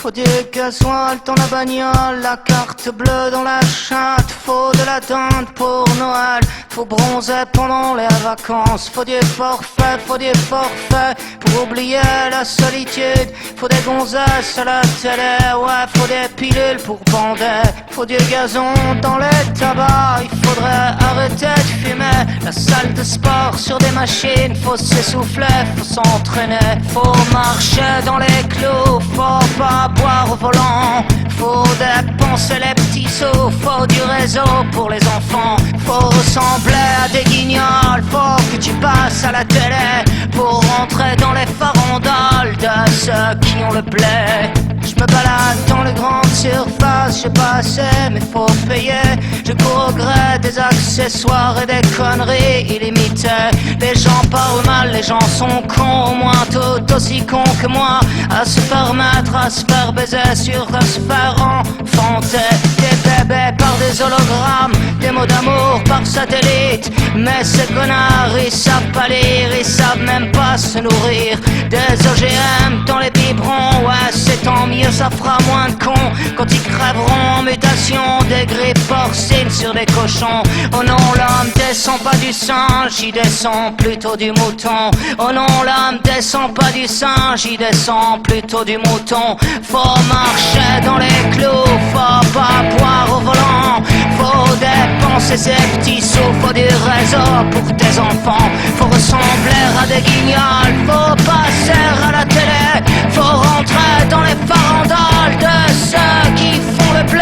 Faut du gasoil dans la bagnole, la carte bleue dans la chatte. Faut de la dinde pour Noël, faut bronzer pendant les vacances. Faut du forfait pour oublier la solitude. Faut des gonzesses à la télé, ouais, faut des pilules pour bander. Faut du gazon dans les tabacs, il faudrait arrêter de fumer. La salle de sport sur des machines, faut s'essouffler, faut s'entraîner. Faut marcher dans les clous, faut pas boire au volant. Faut dépenser les petits sous, faut du réseau pour les enfants. Faut ressembler à des guignols, faut que tu passes à la télé pour rentrer dans les farandoles de ceux qui ont le blé. Je me balade dans les grandes surfaces, j'ai pas assez mais faut payer. Je cours au gré des accessoires et des conneries illimitées. Les gens parlent mal, les gens sont cons, au moins tout aussi cons que moi. À se faire mettre, à se faire baiser, sur à se faire enfanter. Des bébés par des hologrammes, des mots d'amour par satellite. Mais ces connards, ils savent pas lire, ils savent même pas se nourrir. Des OGM dans les biberons, ouais c'est tant mieux, ça fera moins de cons quand ils crèveront en mutation. Des grippes porcines sur des cochons. Oh non, l'homme descend pas du singe, il descend plutôt du mouton. Oh non, l'homme descend pas du singe, il descend plutôt du mouton. Faut marcher dans les clous, faut pas boire au volant. Faut dépenser ses petits sous, faut du réseau pour tes enfants. Faut ressembler à des guignols, faut passer à la télé. Faut rentrer dans les farandoles de ceux qui font le blé.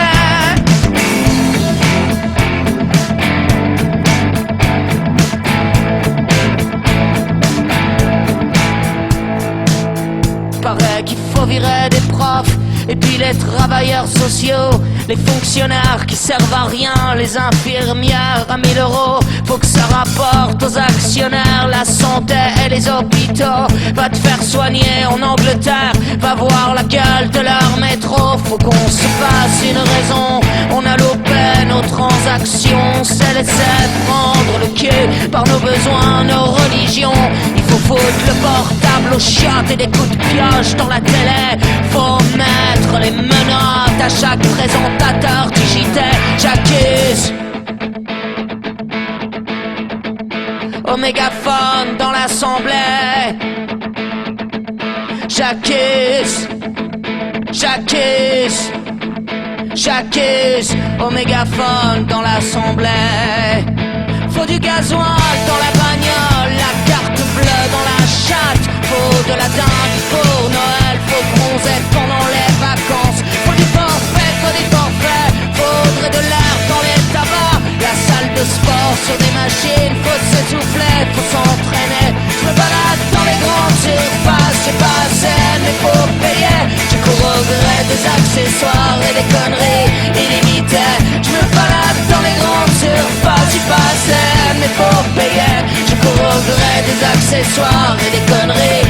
Paraît qu'il faut virer des profs et puis les travailleurs sociaux, les fonctionnaires qui servent à rien, les infirmières à 1000 €. Faut que ça rapporte aux actionnaires la santé et les hôpitaux. Va te faire soigner en Angleterre, va voir la gueule de leur métro. Faut qu'on se fasse une raison, on a loupé nos transactions. C'est laisser prendre le cul par nos besoins, nos religions. Il faut foutre le portable aux chiottes et des coups de pioche dans la télé. Faut mettre les menottes à chaque présentateur du JT. J'accuse au mégaphone dans l'assemblée. J'accuse au mégaphone dans l'assemblée. Faut du gasoil dans la bagnole, la carte bleue dans la chatte. Faut de la dinde pour Noël, faut bronzer pendant les vacances. Faut du forfait, faudrait de l'air dans les tabacs. La salle de sport sur des machines, faut s'essouffler, faut s'entraîner. Je me balade dans les grandes surfaces, j'ai pas assez mais faut payer. Je cours au gré des accessoires et des conneries illimitées. Je me balade dans les grandes surfaces, j'ai pas assez mais faut payer. Je cours au gré des accessoires et des conneries